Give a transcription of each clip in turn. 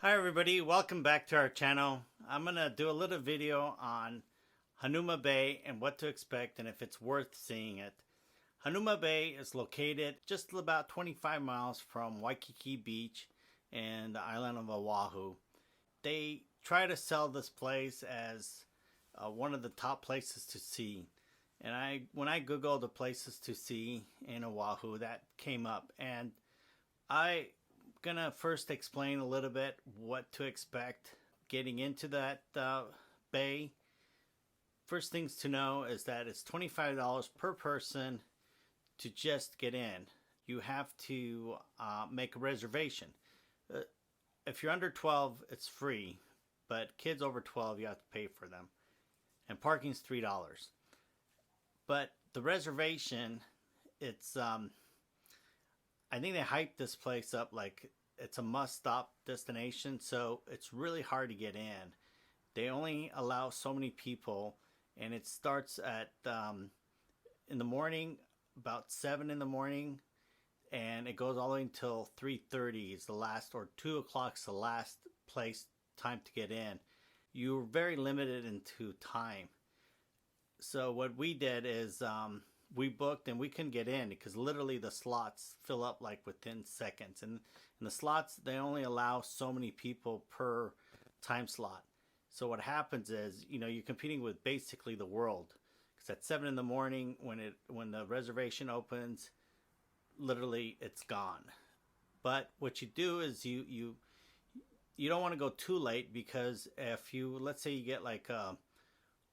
Hi everybody, welcome back to our channel. I'm going to do a little video on Hanauma Bay and what to expect and if it's worth seeing it. Hanauma Bay is located just about 25 miles from Waikiki Beach and the island of Oahu. They try to sell this place as one of the top places to see. And when I googled the places to see in Oahu, that came up, and I'm gonna first explain a little bit what to expect getting into that bay. First things to know is that it's $25 per person to just get in. You have to make a reservation. If you're under 12, it's free, but kids over 12, you have to pay for them. And parking's $3. But the reservation, it's I think they hyped this place up like it's a must-stop destination, so it's really hard to get in. They only allow so many people, and it starts at in the morning, about 7 in the morning, and it goes all the way until 3:30 is the last, or 2 o'clock is the last place time to get in. You're very limited into time. So what we did is we booked and we couldn't get in because literally the slots fill up like within seconds, and the slots, they only allow so many people per time slot. So what happens is, you know, you're competing with basically the world, because at 7 in the morning when the reservation opens, literally it's gone. But what you do is you don't want to go too late, because if you, let's say you get like a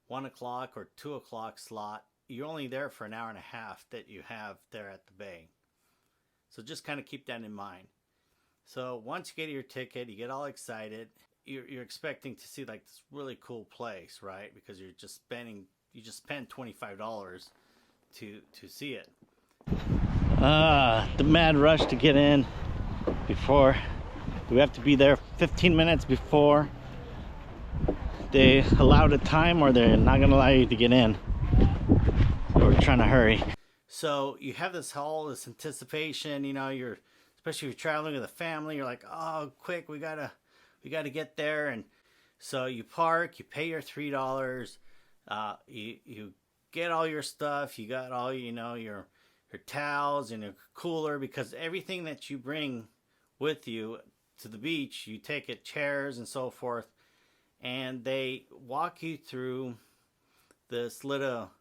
1 o'clock or 2 o'clock slot, you're only there for an hour and a half that you have there at the bay. So just kind of keep that in mind. So once you get your ticket, you get all excited. You're expecting to see like this really cool place, right? Because you just spend $25 to see it. The mad rush to get in before. We have to be there 15 minutes before they allow the time, or they're not going to allow you to get in. So we're trying to hurry. So you have this anticipation, you know, especially if you're traveling with a family, you're like, oh, quick, we gotta get there. And so you park, you pay your $3, you get all your stuff, you got all, you know, your towels and your cooler, because everything that you bring with you to the beach, you take it, chairs and so forth, and they walk you through this little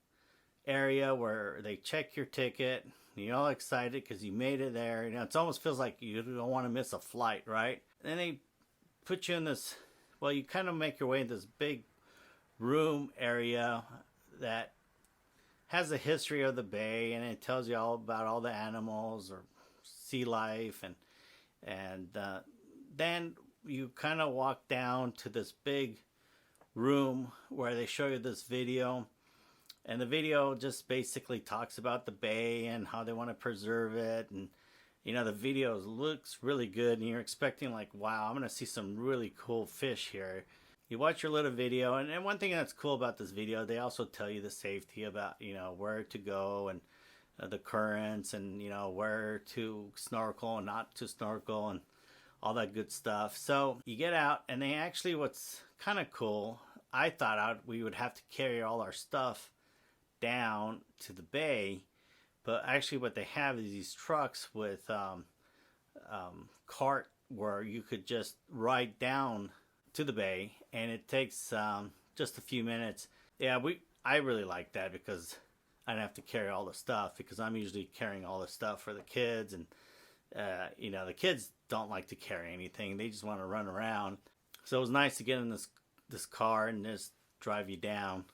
area where they check your ticket. You're all excited because you made it there. You know, it almost feels like you don't want to miss a flight, right? And then they put you in this, well, you kind of make your way in this big room area that has the history of the bay, and it tells you all about all the animals or sea life, and then you kind of walk down to this big room where they show you this video. And the video just basically talks about the bay and how they want to preserve it. And, you know, the video looks really good, and you're expecting like, wow, I'm going to see some really cool fish here. You watch your little video, and one thing that's cool about this video, they also tell you the safety about, you know, where to go, and the currents, and, you know, where to snorkel and not to snorkel, and all that good stuff. So you get out, and they actually, what's kind of cool, I thought we would have to carry all our stuff down to the bay, but actually what they have is these trucks with cart where you could just ride down to the bay, and it takes just a few minutes. Yeah, I really like that, because I don't have to carry all the stuff, because I'm usually carrying all the stuff for the kids, and you know, the kids don't like to carry anything, they just want to run around. So it was nice to get in this car and just drive you down.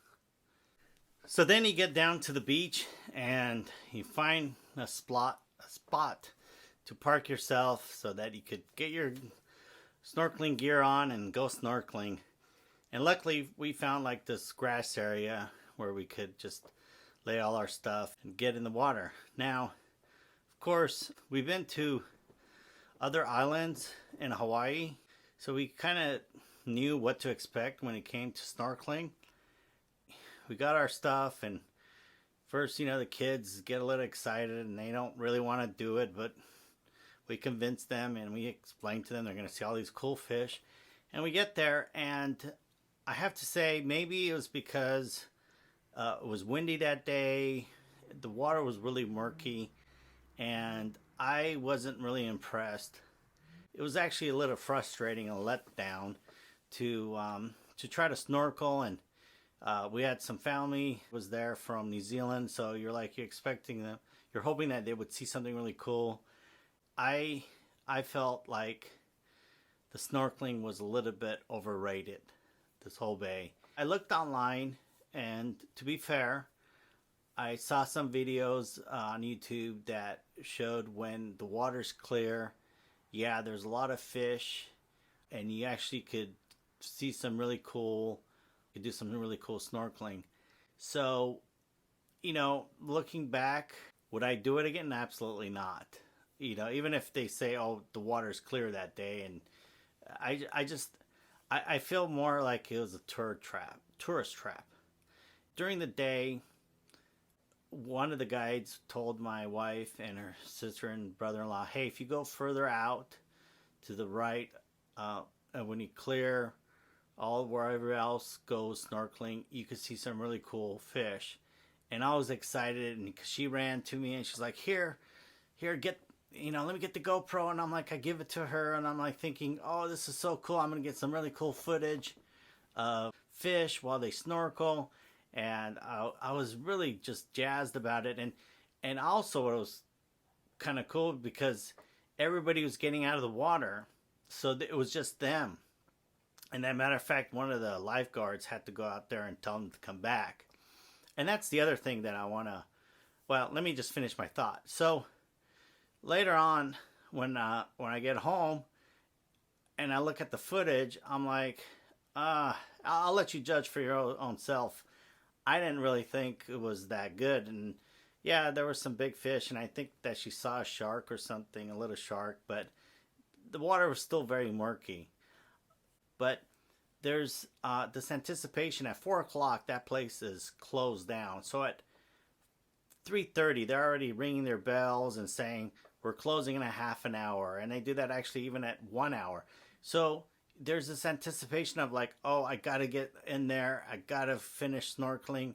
So then you get down to the beach, and you find a spot to park yourself so that you could get your snorkeling gear on and go snorkeling. And luckily we found like this grass area where we could just lay all our stuff and get in the water. Now, of course, we've been to other islands in Hawaii, so we kind of knew what to expect when it came to snorkeling. We got our stuff, and first, you know, the kids get a little excited and they don't really want to do it, but We convinced them and we explained to them they're going to see all these cool fish. And we get there, and I have to say, maybe it was because it was windy that day. The water was really murky, and I wasn't really impressed. It was actually a little frustrating, a letdown to try to snorkel. And we had some family was there from New Zealand, so you're expecting them, you're hoping that they would see something really cool. I felt like the snorkeling was a little bit overrated this whole bay. I looked online, and to be fair, I saw some videos on YouTube that showed when the water's clear, yeah, there's a lot of fish, and you actually could see some really cool, you could do some really cool snorkeling. So, you know, looking back, would I do it again? Absolutely not. You know, even if they say, oh, the water's clear that day, and I feel more like it was a tourist trap. During the day, one of the guides told my wife and her sister and brother-in-law, hey, if you go further out to the right, and when you clear all wherever else goes snorkeling, you could see some really cool fish. And I was excited, and she ran to me and she's like, here, get, you know, let me get the GoPro. And I'm like, I give it to her, and I'm like thinking, oh, this is so cool. I'm going to get some really cool footage of fish while they snorkel. And I was really just jazzed about it. And also it was kind of cool because everybody was getting out of the water. So it was just them. And as a matter of fact, one of the lifeguards had to go out there and tell them to come back. And that's the other thing that I want to, well, let me just finish my thought. So later on, when I get home and I look at the footage, I'm like, I'll let you judge for your own self. I didn't really think it was that good. And yeah, there were some big fish, and I think that she saw a shark or something, a little shark, but the water was still very murky. But there's this anticipation at 4 o'clock, that place is closed down. So at 3:30, they're already ringing their bells and saying, we're closing in a half an hour. And they do that actually even at 1 hour. So there's this anticipation of like, oh, I got to get in there. I got to finish snorkeling.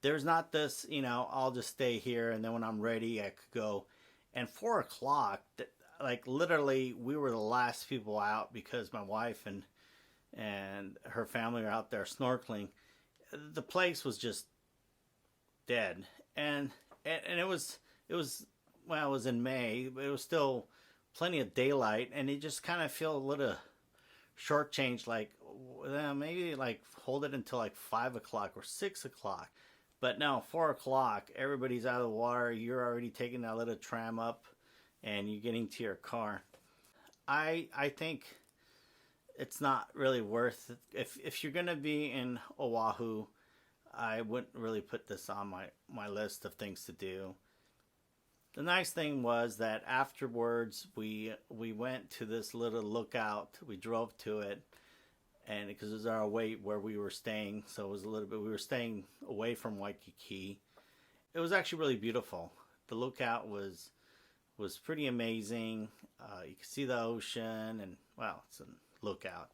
There's not this, you know, I'll just stay here, and then when I'm ready, I could go. And 4 o'clock, like literally, we were the last people out because my wife and her family are out there snorkeling. The place was just dead. And it was well, it was in May, but it was still plenty of daylight, and it just kind of feel a little shortchanged, like maybe like hold it until like 5 o'clock or 6 o'clock. But no, 4 o'clock, everybody's out of the water. You're already taking that little tram up, and you're getting to your car. I think it's not really worth it. If you're gonna be in Oahu, I wouldn't really put this on my list of things to do. The nice thing was that afterwards we went to this little lookout. We drove to it, and because it was our way where we were staying, so it was a little bit, we were staying away from Waikiki. It was actually really beautiful. The lookout was pretty amazing. You could see the ocean, and well, it's a lookout,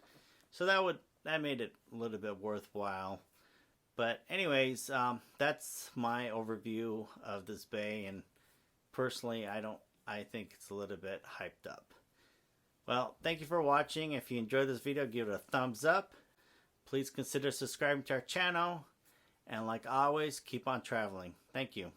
so that made it a little bit worthwhile. But anyways, that's my overview of this bay, and personally, I think it's a little bit hyped up. Well, thank you for watching. If you enjoyed this video, give it a thumbs up. Please consider subscribing to our channel. And like always, keep on traveling. Thank you.